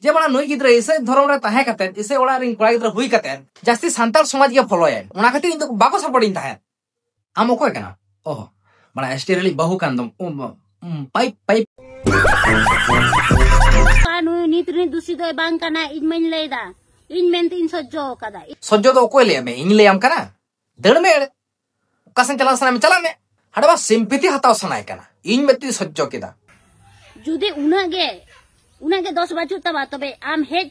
जे बड़ा नई गिदरा इसे धरम रे ताहे काते इसे ओड़ा रिन कोड़ा गिदरा हुई काते जास्ती सांताल समाज के फॉलोय ओना खातिर इन दो बाको सपोर्ट इन ताहे आम ओको कना ओह बड़ा एस्टेरली बहु कांदम पाइप पाइप कानु नीतनी दूषित दो बांग काना इन मन लेदा इन मेन तीन सज्जो कदा सज्जो दो कोई ले में इन ले आम कना दड़ में कसन चला सना में चला में हडवा सिंपैथी हताव सनाय कना इन मेती सज्जो केदा जुदे उनागे 10 बाजू तबा तबे आम हेज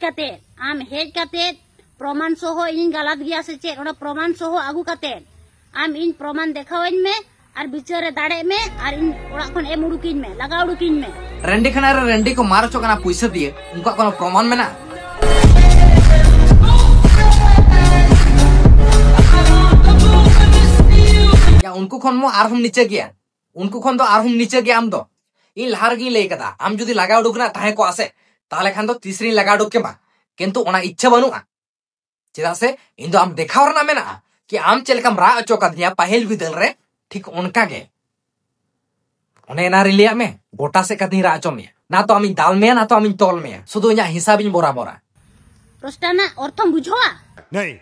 काते प्रमाण सह इन गलत गया से चे ओना प्रमाण सह आगु काते आम इन प्रमाण देखावइन में और बिचारे दाड़े में और इन ओड़ा खन एम उडुकिन में लगा उडुकिन में रेंडी खना रे रेंडी को मारो चो कना पैसा दिए उनका कोनो प्रमाण में ना या उनको खन मो आरहम नीचे गया उनको खन तो आरहम नीचे गया आम दो इन लहार गी ले कदा आम जुदी लगा उडुकना ताहे को आसे ताले खान दो तीसरी लगा उडुक के मा किंतु ओना इच्छा बनुआ चेदा से इन दो आम देखावर ना मेना कि आम चेलकम रा अचो का दिया पहल विदल रे ठीक उनका गे ओने ना रिलिया में गोटा से कदी रा अचो में ना तो आमी दाल में ना तो आमी तोल में सुदु इना हिसाब इन बोरा बोरा रोस्टाना अर्थम बुझवा नहीं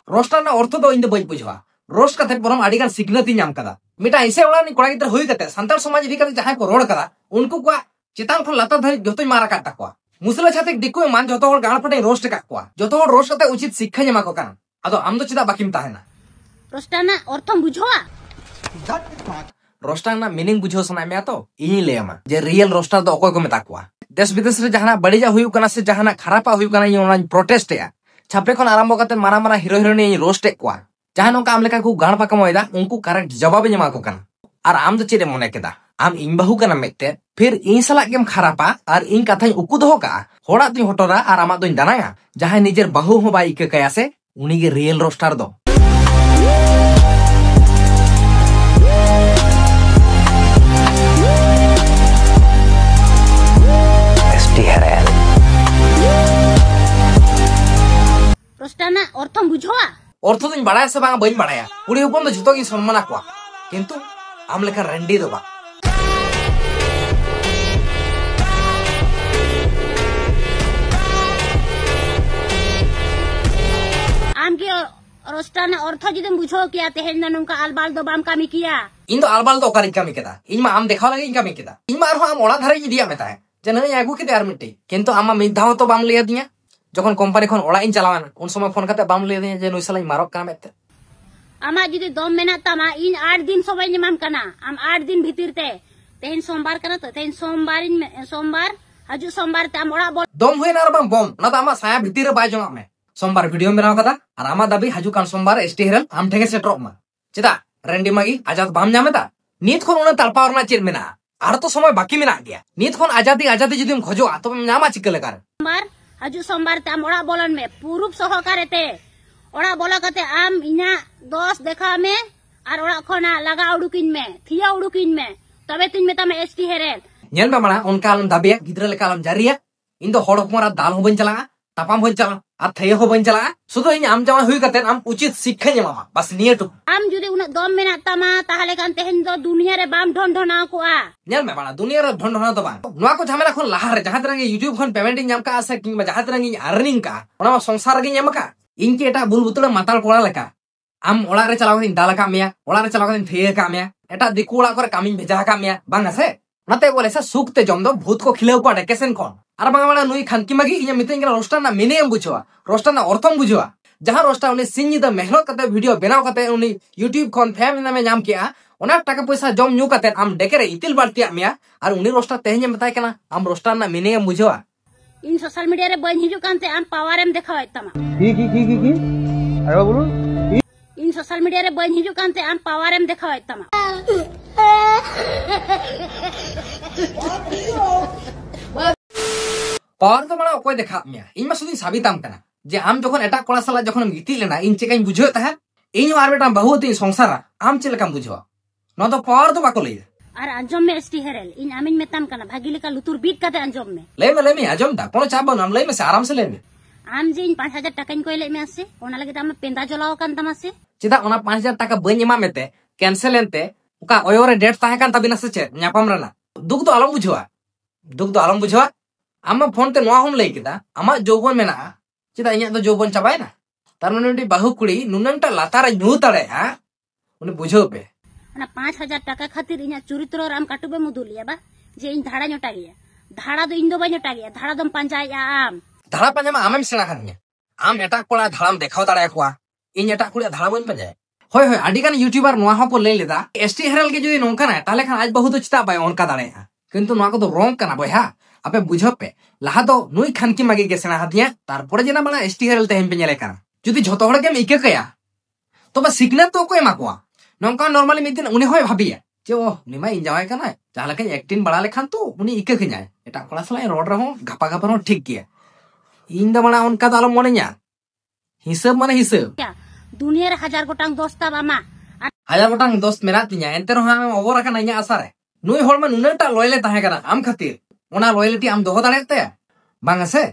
रोस्टाना अर्थ दो इन दो बई बुझवा रोस्ट कते परम आडिगान सिग्नती नाम कदा मिटा इसे ओला नि कोड़ा गिदर होई कते संताल समाज इदी कते जहां को रोड कदा उनको को चितान खन लता धरि जतोय मारा काटा को मुसला छाते दिको मान जतो होड़ गाळ फटे रोस्ट का को जतो होड़ रोस्ट कते उचित शिक्षा जमा को कान अदो आम दो चिदा बाकिम ताहेना रोस्टाना अर्थम बुझवा रोस्टाना मीनिंग बुझो सना में तो इनी लेमा जे रियल रोस्टर दो ओकोय को मेता को देश विदेश रे जहाना बड़ीजा हुई कना से जहाना खरापा हुई कना ये ओना प्रोटेस्ट या छापे खन आरंभ करते मारा मारा हीरो हीरोइन रोस्ट को जहां नोका आम लेका को गाण पाका मोयदा उनको करेक्ट जवाब जमा को कना और आम दो चिरे मने केदा आम इन बाहु कना मेते फिर इन सला गेम खरापा और इन कथाई उकु दो का होड़ा तुई होटोरा और आमा दोइन दानाया जहां निजेर बाहु हो बाई के कया से उनी के रियल रोस्टर दो रोस्टाना अर्थम बुझवा अर्थ तो बड़ा से बांगा बइन बड़ाया कुड़ी उपन तो जतो की सम्मान को किंतु आम लेखा रेंडी दो बा आम के रोस्टाना अर्थ जिदम बुझो किया तेहेन ननुका आलबाल दो बाम कामी किया इन तो आलबाल दो ओकारी कामी केदा इन मा आम देखा लगे इन कामी केदा इन मार आम ओड़ा धारे दिया मेता है जने आगु के यार मिट्टी किंतु आमा मिद धाव तो बाम लिया दिया जखन कंपनी खन ओड़ा इन चलावान उन समय फोन करते बाम ले दे जे नोइसला मारक का मेते आमा जुदी दम मेना तमा इन 8 दिन समय निमाम कना आम 8 दिन भीतिरते तेहेन सोमवार कना तो तेहेन सोमवार हजु सोमवार ते आम ओड़ा बोल दम हुई ना बम बम ना तो आमा साया भीतिर रे बाय जमा में सोमवार वीडियो में बनाव कदा और आमा दाबी हजु कान सोमवार एसटी हेरल आम ठेगे सेटरो मा चेदा रेंडी मागी आजाद बाम नामेता नीत खन उना तलपावर ना चिर मेना आर तो समय बाकी मेना गया नीत खन आजादी जुदीम खोजो तो नामा चिकले कर सोमवार हजु सोमवार ते आम ओड़ा बोलन में पूर्व सहकारे ते ओड़ा बोला कते आम इना दोस्त देखा में और ओड़ा खोना लगा उड़ुकिन में थिया उड़ुकिन में तबे तीन में तमे ST Herelle nyel me mana onka alam dabe gidra leka alam jaria indo hor hopon ar dal ho ban chala tapam ho chala ar theye ho ban chala sudo in am jama hui katen am uchit शिक्षा nyama bas niye tu am judi una dom mena tama tahale kan tehen do dunia re bam dhon dhona ko a nyel me mana dunia re dhon dhona to bang noa ko jhamela khon lahar re jahan terang youtube khon payment nyam ka ase kingba jahan terang earning ka ona ma sangsar ge nyam ka inke eta bul butula matal kola leka am ola re chalaw din dal ka meya ola re chalaw din theye ka meya eta diku ola kore kami bheja ka meya bang ase nate bole sa sukte jom do bhut ko khileu pa dekesen kon ar bang mana nui khanki magi inya miten gela roster na mene em buchwa roster na orthom buchwa jaha roster uni sinji da mehnat kate video benaw kate uni youtube kon fam na me nyam kia ona taka paisa jom nyu kate am dekere itil balti amya ar uni roster tehnya metai kana am roster na mene em buchwa in social media re ban hiju kante am power em dekhawai tama ki ayo bolun in social media re ban hiju kante am power em dekhawai tama power तो माना कोई देखा मिया इन मा सुदी साबिताम कना जे आम जखन एटा Cola साला जखन गिती लेना इन चेकाइन बुझो ता इन आर बेटा बहुत ही संसार आम चेलकाम बुझो न तो पावर तो बाको ले और अंजम में एसटी हेरेल इन आमिन मेताम कना भागी लेका लुतुर बीट काते अंजम में ले में आजम दा कोनो चाबो नाम ले में से आराम से ले में आम जे इन 5000 टाका इन कोइले में आसे ओना लगे ताम पेंदा जलाव कान ताम आसे चिदा ओना 5000 टाका बन एमा मेते कैंसिल एनते उका ओयोरे डेट ताहे कान तबिना से चे न्यापाम रना दुख तो आलम बुझवा आमा फोन ते नोआ हम लई केदा आमा जौबन मेना चिदा इnya तो जौबन चाबायना तार माने बाहु कुड़ी नुनंटा लातार न्यू तड़े हा उनी बुझो पे ना 5000 टाका खातिर इnya चुरित्र राम काटुबे मुदुलिया बा जे इन धाड़ा ñota गया धाड़ा दो इन दो बा ñota गया धाड़ा दम पंजाया आम धाड़ा पंजा मा आमेम सेना खानिया आम एटा कोला धाड़ाम देखाव तारे कोआ इन एटा कुड़ी धाड़ा बन पंजाय होय होय आडी गान यूट्यूबर नोआ हो को ले लेदा एसटी हेरल के जदी नोंका ना ताले खान आज बहुत चिता बाय ओनका दाड़े किंतु नोआ को तो रोंग कना बया आपे बुझो पे लहा दो नुई खानकी मागी के सेना हदिया तारपरे जेना बना एसटी हेरल तेम पे नेले कना जदी झोतो हड़ के इके कया तो बा सिग्नेट तो को एमा कोआ नोंका नॉर्मली मिदिन उनी होय भाबिया जे ओ निमा इन जाय कना जाहला के एक्टिंग बड़ा लेखान तो उनी इके खኛय एटा कोला सला रोड रहो घपा घपा रो ठीक गया इन द बना उनका तालो मोने냐 हिसाब माने हिसाब दुनिया रे 1000 गोटांग दोस्त बामा 1000 गोटांग दोस्त मेरा तिnya ente ro हम ओवर kana inya asare नुई होल मा नुनटा लॉयल ताहे kana am खातिर ओना लॉयल्टी आम दोहो दाड़े ते बांग से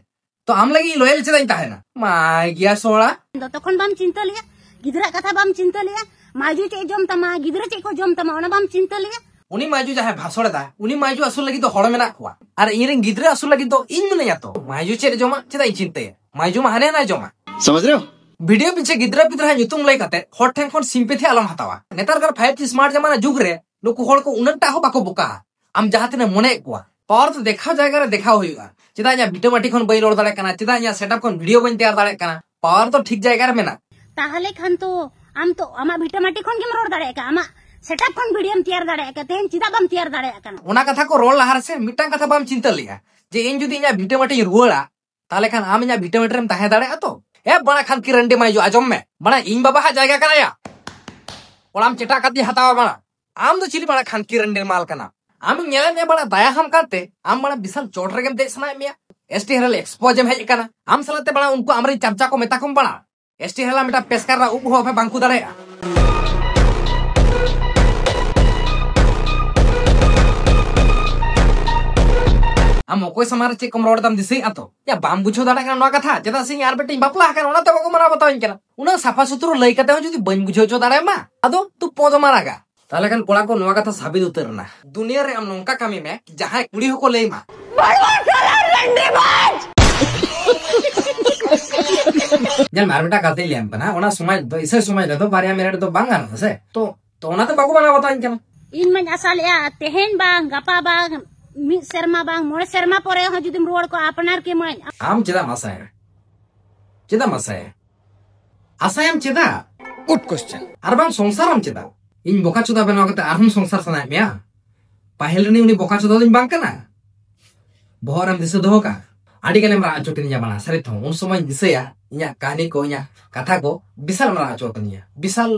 तो आम लगी लॉयल चेदाई ताहे ना माय गिया सोळा तखन बाम चिंता लिया गिदरा कथा बाम चिंता लिया माजू चे जम तमा गिदरा चे को जम तमा ओना बाम चिंता लिया उनी माजू जाहे भासोड़े दा उनी माजू असुल लगी तो होड़ मेना कोआ अरे इरेन गिदरा असुल लगी तो इन मने यातो माजू चे जमा चेदाई चिंते माजू मा हाने ना जमा समझ रहे हो वीडियो पीछे गिदरा पिदरा nyutum लई कते हॉट ठेन कोन सिंपैथी आलम हतावा नेतार कर 5G स्मार्ट जमाना जुग रे नुकु होड़ को उनटा हो बाको बुका आम जाहाते ने मने कोआ पावर तो देखा जाएगा रे देखा होइगा चिदा या वीडियो खन बई रोड दाड़े कना चिदा या सेटअप खन वीडियो बन तैयार दाड़े कना पावर तो ठीक जाएगा रे मेना ताहले खान तो आम तो आमा वीडियो खन के रोड दाड़े का आमा सेटअप खन वीडियो तैयार दाड़े का तेन चिदा बम तैयार दाड़े कना ओना कथा को रोल लहार से मिटांग कथा बम चिंता लिया जे इन जुदी या वीडियो रुवाड़ा ताले खान आम या वीडियो रे ताहे दाड़े तो ए बड़ा खान की रंडे माइजो आजम में बड़ा इन बाबा हा जायगा कना या ओलाम चेटा कदी हतावा बड़ा आम तो चिली बड़ा खान की रंडे माल कना आम नेले ने बड़ा दया हम करते आम बड़ा विशाल चोट रेगम दे सना मिया एसटी हेरल एक्सपोज में हेज कना आम सलाते बड़ा उनको हमरी चर्चा को मेता कम बड़ा एसटी हेरल मेटा पेशकार रा उप हो फे बांकु दाड़े आम ओकोय समार चे कम रोड दम दिसई आतो या बाम बुझो दाड़ा का नो कथा जेदा से यार बेटे बापला का ओना तो बको मना बताओ इनकना उना साफा सुथरो लई कते हो जदी बन बुझो जो दाड़ा मा अदो तू पोज मारागा ताले खान कोला को नो कथा साबित उतरना दुनिया रे हम नोंका कामी में जहां कुड़ी हो को लेई मा बड़वा साला रंडीबाज जल मार बेटा करते लियम बना ओना समय तो इसे समय रे तो बारिया मेरे तो बांगा न से तो ओना तो बको मना बताओ इनकना इन में असल या तेहेन बांग गपा बांग मी शर्मा बांग मोर शर्मा परे हो जुदिम रोड को अपनार के मन आम चेदा मसाय आसायम चेदा गुड क्वेश्चन अरबान संसारम चेदा इन बोका चुदा बनाव कते आरहम संसार सनाय मिया पाहिल रे उनी बोका चुदा दिन बांग कना बहरम दिसे दोहो का आडी कने मरा अचोटिन जाबना सरे थो उन समय दिसेया इया कहानी को इया कथा को विशाल मरा अचोतनिया विशाल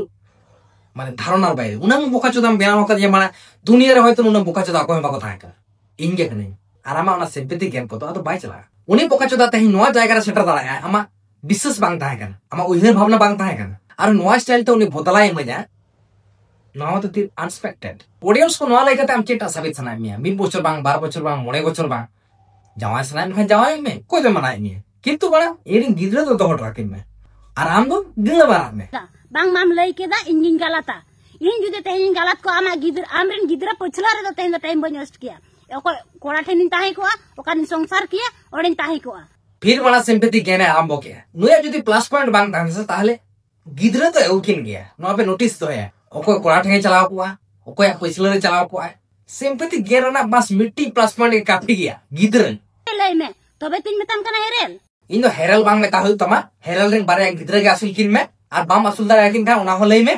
माने धारणा बाय उनम बोका चुदा बनाव कते माने दुनिया रे होयतो उनम बोका चुदा को बाको थाय का इंगे कने आरामा ओना सिंपैथी गेम को तो अतो बाय चला उनी बोका चुदा तही नोआ जायगा रे सेटर दाड़ा आमा विश्वास बांग थाय कन आमा उइहर भावना बांग थाय कन और नोआ स्टाइल तो उन्हें बदला इमेजा नोआ तो ती अनएक्सपेक्टेड ऑडियंस को नोआ लेके हम चेटा साबित सना मिया 2 বছর बांग 12 বছর बांग 9 বছর बांग जावाय सना में जावाय में कोई तो मनाई नहीं किंतु बड़ा एरिंग गिद्रा तो दोहट राकिन में और आम दो गिंगा बारात में बांग माम लई केदा इंजिन गलता इन जुदे तेहिन गलत को आमा गिद्र आमरेन गिद्रा पछला रे तो तेहिन टाइम बन वेस्ट किया ओको कोड़ा ठेनिन ताहे को ओकान संसार किया ओडिन ताहे को फिर बड़ा सिंपैथी गेने आरंभ किया नुया जुदी प्लस पॉइंट बांग ताहे ताहले गिद्रा तो एउकिन गया नो पे नोटिस तो है ओको कोड़ा ठे चलाव को ओको या पछला रे चलाव को सिंपैथी गेन ना बस मिट्टी प्लस पॉइंट काफी गया गिद्रा लई में तबे तीन मेताम कना हेरेल इन दो हेरल बांग में ताहु तमा हेरल रे बारे गिद्रा के असल किन में और बाम असल दार किन का उना हो लई में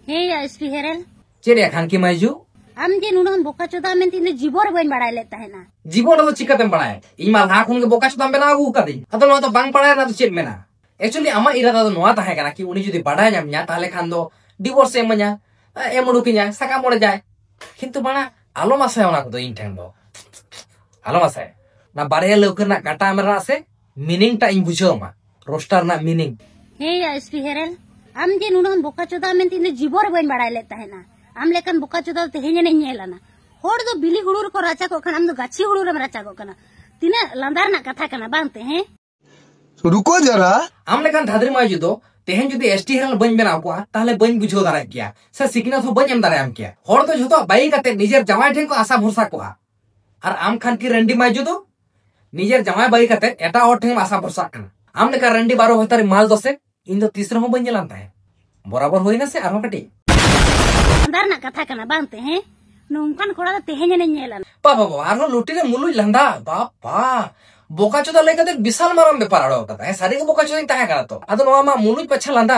हे या एसपी हेरेल चेरे खान की माइजू आम जे नुनन बोका चोदा में तीन जीवर बन बड़ाय लेता है ना जीवन तो चिकाते बड़ाय इ माल हा खुन के बोका चोदा बेना आगु का दी अतो नो तो बांग पड़ाय ना तो चेत मेना एक्चुअली आमा इरादा तो नोआ ताहे कना कि उनी जुदी बड़ाय जाम nya ताले खान दो डिवोर्स एम nya एम उडुकिnya साका मोड़े जाय किंतु बना आलो मासे ओना को दो इन ठेंग दो आलो मासे ना बारे लौकर ना काटा मरा से मीनिंग टा इन बुझो मा रोस्टर ना मीनिंग हे या एसपी हेरेल आम जे नुनन बोका चोदा में तीन जीवर बन बड़ाय लेता है ना आम लेकन बोका चोदा तेहेन ने नेलाना होड़ दो बिली हुड़ुर को राचा को खन आम दो गाछी हुड़ुर में राचा को कना तिना लंदार ना कथा कना बांते हैं तो रुको जरा आम लेकन धादरी माइजू दो तेहेन जुदी एसटी हेरल बन बेना को ताहले बन बुझो दारा किया से सिकना तो बन एम दारा आम किया होड़ तो झोतो बाई काते निजेर जमाय ठेन को आशा भरसा को और आम खान की रंडी माइजू दो निजेर जमाय बाई काते एटा और ठेन आशा भरसा कना आम लेका रंडी बारो होतारी माल दोसे इन दो तीसरा हो बन जलाता है बराबर होइना से आरो कटी लंदार ना कथा कना बांते हैं नोंकान कोड़ा तेहेन ने नेलाना बाबा बाबा आरो लुटी रे मुलुई लंदा बापा बोका चोदा लेके ते विशाल मारम बेपार आड़ो कता है सारी के बोका चोदा ताहे करा तो अदो नोआ मा मुलुई पछा लंदा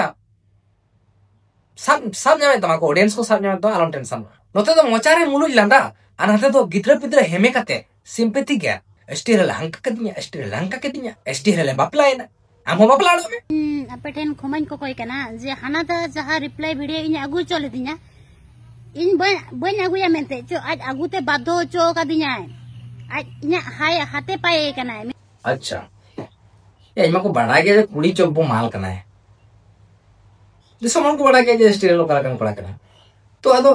सब जामे तमा को ऑडियंस को सब जामे तो आलम टेंशन नोते तो मोचारे मुलुई लंदा आन हते तो गिद्रा पिद्रा हेमे कते सिंपैथी गया एसटी रे लंका कदिnya एसटी रे बापलायना आमो बापलाड़ो में आपे ठेन खमाइन को कोई कना जे हाना दा जहा रिप्लाई वीडियो इन आगु चले दिnya इन बन आगुया मेनते जो आज आगुते बाध्य चो का दिnya आज इना हाय हाथे पाए कना अच्छा ये इमा को बड़ा के कुड़ी चोबो माल कना है जिस मन को बड़ा के जे स्टील लो करा कना तो अदो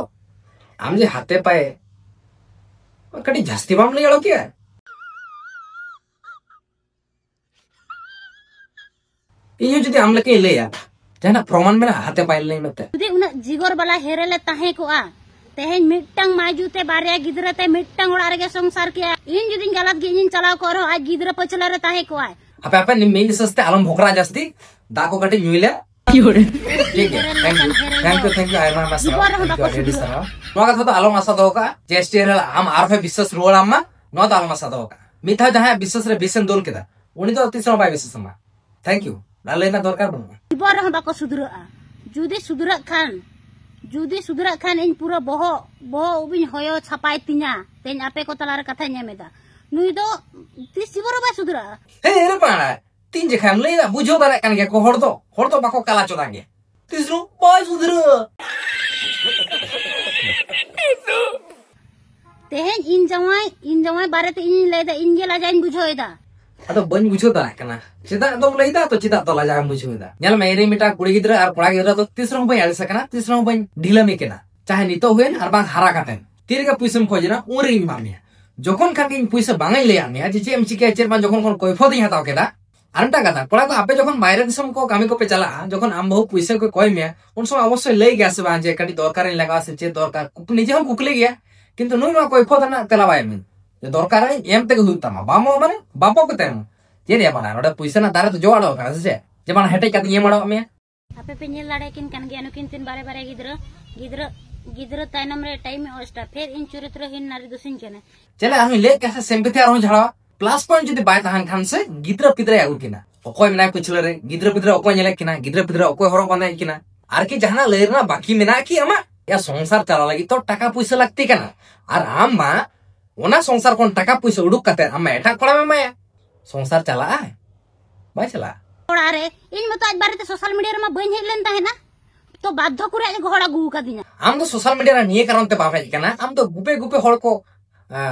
आम जे हाथे पाए कटी जास्ती बाम ले जाड़ो क्या ये जुदी आम लेके ले या जहां प्रमाण में हाथे पाए ले मते जुदी उना जीवर वाला हेरेले ताहे को आ तेहेन मिट्टंग माजुते बारे गिद्रते मिट्टंग उड़ा रे संसार किया इन जुदी गलत गिन चलाव करो आज गिद्र पचला रे ताहे को आय आपे निमेल सस्ते आलम भोकरा जास्ती दाको कटे न्यूले ठीक है थैंक यू आयमा मसा रेडी सर नोगा तो आलम मसा दोका जेस्टेर आम आरफे विश्वास रोल अम्मा नो तो आलम मसा दोका मिथा जहां विश्वास रे बिसन दोल केदा उनी तो तीसरा बाय विश्वास अम्मा थैंक यू लालेना दरकार बन जीवर रह बाको सुधरा जुदी सुधरा खान इन पूरा बहो उबिन होयो छापाय तिnya तेन आपे को तलार कथा नेमेदा नुई दो तीस जीवर बा सुधरा ए रे पाड़ा तीन जे खान लेदा बुझो दारा कान के को होड़ तो बाको काला चोदांगे तीसरो बाय सुधरा तेहेन इन जवाय बारे ते इन लेदा इन गेला जाइन बुझोयदा अतो बन बुझो दारा कना चिदा तो लेदा तो चिदा तो लाजा बुझोदा नेल मेरे मिटा कुड़ी गिद्रा और कोड़ा गिद्रा तो तीसरो बन आले सकना तीसरो बन ढीला में केना चाहे नितो हुएन और बांग हारा काटेन तीर के पुइसम खोजना उरी मामिया जोखन खान के पुइसा बांगाई ले आमिया जे एम चिके चेर मा जोखन कोन कोइफो दी हताव केदा आनटा कथा कोड़ा को आपे जोखन बाहर दिसम को कामी को पे चला जोखन आम बहु पुइसा को कोइ में उन समय अवश्य ले गया से बांजे कटी दरकार लगा से चे दरकार निजे हम कुकले गया किंतु नुई मा कोइफो दना तेलावाय में जे दरकार एम ते हुतमा बामो माने बापो को तेम जेरिया बना नोडा पुइसा ना दारे तो जोआडो का से जे बना हेटे कति ये मडो में आपे पे नेल लाडे किन कान गेनु किन तीन बारे गिद्र ताइनम रे टाइम में ओस्टा फिर इन चरित्र हिन नारी दुसिन केने चले हम ले कैसे सिंपैथी आरो झाड़ा प्लस पॉइंट जदी बाय तहान खान से गिद्र पिद्र आगु किना ओकोय मनाय पिछले रे गिद्र पिद्र ओकोय नेले किना गिद्र पिद्र ओकोय हरो बनाय किना आर की जहाना लेरना बाकी मेना की अमा या संसार चला लगी तो टाका पैसा लगती कना और आम मा ओना संसार कोन टाका पैसा उडुक कते अमा एटा कोड़ा में माया संसार चला है बाय चला कोड़ा रे इन मत आज बारे ते सोशल मीडिया रे मा बइन हेलन ता है ना तो बाध्य करे घोड़ा गु का दिना आम तो सोशल मीडिया रे निये कारण ते बाफे कना आम तो गुपे हड़ को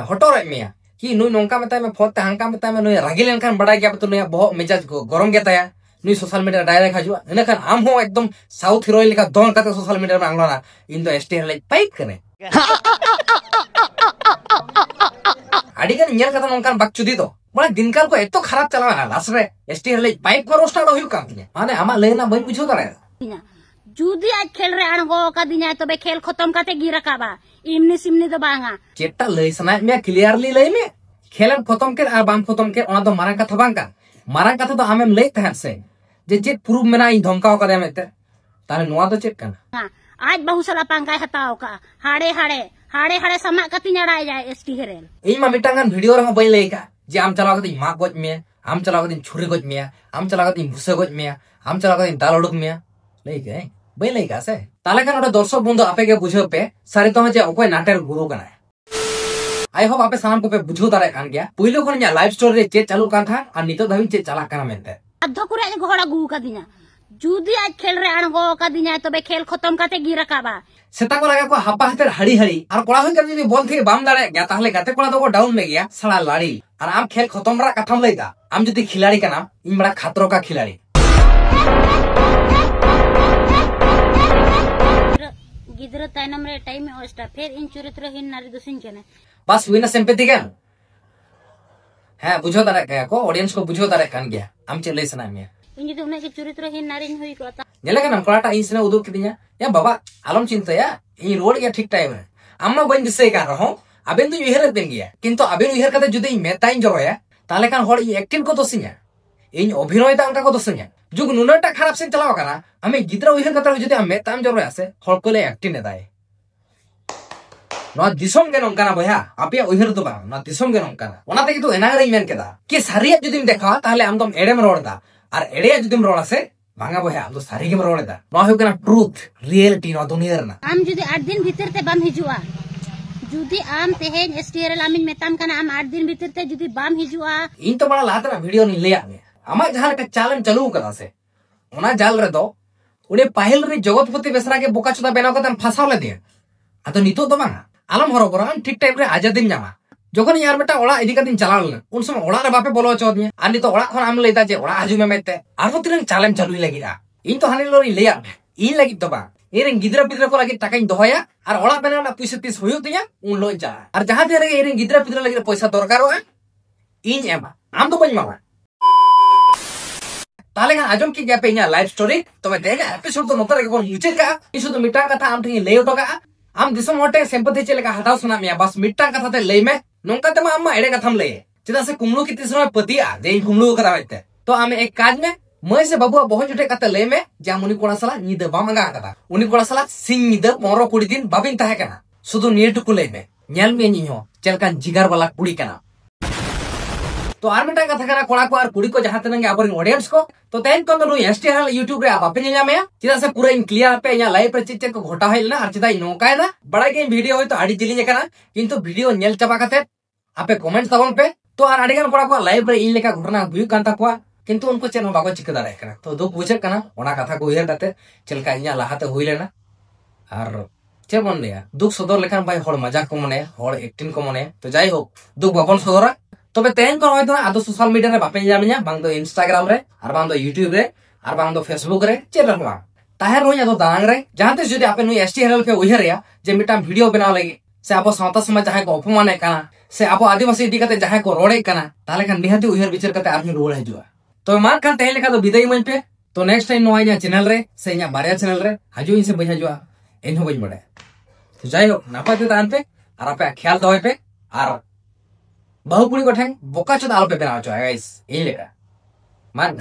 हटो रे मिया कि नुई नोंका मता में फोते हांका मता में नुई रागी लेन कान बड़ा गया तो नुई बहुत मेजाज गरम गया ताया नुई सोशल मीडिया डायरेक्ट हजुआ इनखान आम हो एकदम साउथ हीरोइन लेखा दोन कते सोशल मीडिया में आंगलोना इन तो एसटी हेले पाइप कने अडिगन nyel kata nongkan bakchudi to bana dinkal ko eto kharap chalana last re ST हेले पाइप को रोस्टर होयु काम तिने माने आमा लेना बई बुझो दरे जुदी आज खेल रे अणगो का दिना तबे खेल खत्म काते गिरकाबा इमनी सिमनी तो बांगा चेटा लई सना मे क्लियरली लई मे खेलन खत्म के और बाम खत्म के ओना तो मारंग कथा बांका मारंग कथा तो आमेम लई तहन से जे चेत प्रूफ मेना इन धमकाओ का देमेते ताले नोआ तो चेक कना आज बहु सारा पंकाय हताओ का हाड़े हाड़े समा कति नड़ाय जाय एसटी हेरेल इन मा मिटांगन वीडियो रे बई लई का जे आम चलाव कति मा गज मे आम चलाव कति छुरी गज मे आम चलाव कति भुसे गज मे आम चलाव कति दाल उडुक मे लई के बई लई का से ताले खान ओडे दर्शक बंधु आपे के बुझो पे सारे तो जे ओकोय नाटेर गुरु कना आई होप आपे सामान को पे बुझो दारे कान गया पहिलो खन या लाइव स्टोरी रे चे चालू कान था और नितो धाबी चे चला काना मेनते अधो कुरे घोड़ा गु का दिना जुदी आज खेल रे अणगो का दिना तबे खेल खत्म काते गिरकाबा सेता को लगा को हापा हाते हड़ी हड़ी और कोड़ा होय कर जदी बॉल थे बाम दाड़े गया ताहले गाते कोड़ा तो को डाउन में गया साला लाड़ी और आम खेल खत्म रा कथम लईदा आम जदी खिलाड़ी का नाम इन बड़ा खतरो का खिलाड़ी गिदर ताइनम रे टाइम में ओस्टा फिर इन चरित्र हिन नारी दुसिन केने बस विना सिंपैथी के है बुझो दारे का को ऑडियंस को बुझो दारे कान गया आम चे लई सना में इन जदी उने के चरित्र हिन नारी होई को ता नेले के नाम कोलाटा इसने उदुक किदिया या बाबा आलम चिंता या इन रोड गया ठीक टाइम रे अम्मा बन दिसे का रहो अबेन तो उहर देन गया किंतु अबेन उहर कते जदी मेताइन जरोया ताले कान होड़ एक्टिंग को दोसिया इन अभिनय ता अंका को दोसिया जुग नुनटा खराब से चलाव करा हमें गिद्रा उहर कते जदी मेताइन जरोया से होड़ को ले एक्टिंग ने दाए नो दिसोम के नंकाना बया आपे उहर तो बा नो दिसोम के नंकाना ओना ते तो एना रे मेन केदा कि सारिया जदी देखा ताले हम तुम एडेम रोडदा और एडे जदी रोड़ा से भांगा बया हम तो सारी के रोड़दा नो हो कना ट्रुथ रियलिटी नो दुनिया रे ना आम जदी 8 दिन भीतर ते बाम हिजुआ जुदी आम तेहेन एसटीआर आमिन मेताम कना आम 8 दिन भीतर ते जुदी बाम हिजुआ इन तो बड़ा लातरा वीडियो नि लेया ने आमा जहां का चैलेंज चालू करा से ओना जाल रे दो उडे पाहिल रे जगतपति बेसरा के बोका चोदा बेनाव कते फसाव ले दिया अतो नितो तो बांगा आलम हरो बरा ठीक टाइम रे आजादी जामा जखन यार बेटा ओड़ा इदी कदिन चलाल उन समय ओड़ा रे बापे बोलो चोदिया आ नितो ओड़ा खन आम लेदा जे ओड़ा आजु में मेते आरो तिरन चैलेंज चालू लगिरा इन तो हानि लोरी लेया इन लगी तो बा एरेन गिद्रा पिद्रा को लगी टाकाइन दोहया और ओड़ा बेना ना पैसा 30 होयो तिया उन लो जा और जहां ते रे एरेन गिद्रा पिद्रा लगी पैसा दरकार हो इन एमा आम तो बन मामा ताले का आजम की गया पे इना लाइव स्टोरी तो मैं देगा एपिसोड तो नतर के मुचे का इशू तो मिटा कथा आम ठिन ले उठोगा आम दिसम होटे सिंपैथी चलेगा हटाओ सुना मिया बस मिटा कथा ते ले में नोंका ते अम्मा एडे कथम ले चिदा से कुमलू की तीसरा पतिया जे कुमलू करावते तो आम एक काज में मैं से बाबू बहुत जुटे कते ले में जा मुनि कोड़ा सला निद बामगा कदा उनि कोड़ा सला सिंग निद मोरो कुड़ी दिन बाबिन ताहे कना सुदु नियटुकु ले में नेल में निहो चलकान जिगर वाला कुड़ी कना तो आर मिटा कथा करा कोड़ा को आर कुड़ी को जहां तनगे आबर ऑडियंस को तो तेन को नु एसटीआर यूट्यूब रे आपे नेला में चिदा से पूरा इन क्लियर पे या लाइव रे चिचे को घोटा हैल ना आर चिदा नोका ना बड़ा के वीडियो होय तो आडी जिलिने कना किंतु वीडियो नेल चबा कते आपे कमेंट तबन पे तो आर आडीगान कोड़ा को लाइव रे इन लेका घटना हुई कांता को किंतु उनको चेन बाको चिका दारे कना तो दुख बुझे कना ओना कथा को उयर दाते चलका इया लाहाते हुई लेना और चे बन लिया दुख सदर लेखान भाई होड़ मजाक को मने होड़ एक्टिंग को मने तो जाई हो दुख बाबन सदरा तबे तेन को होय तो आदो सोशल मीडिया रे बापे जामिया बांग दो इंस्टाग्राम रे और बांग दो यूट्यूब रे और बांग दो फेसबुक रे चेल रहा ताहे रोय आदो दांग रे जहां ते जदि आपे नु एसटीआर पे उयर या जे मिटा वीडियो बनाव लगी से आपो सावता समाज जहां को अपमान कना से आपो आदिवासी इदी कते जहां को रोड़े कना ताले खान निहाती उयर विचार कते आरमी रोड़ हजुआ तो मान खान तेन लेखा तो विदाई मन पे तो नेक्स्ट टाइम नोया चैनल रे से इना बारिया चैनल रे हजु इन से बई हजुआ इन हो बई बड़े तो जाई हो नापा ते तान पे और आपे ख्याल दोय पे और बहुपुड़ी को ठेंग बोका चोदा आलो पे बनाओ गाइस इन लेका मान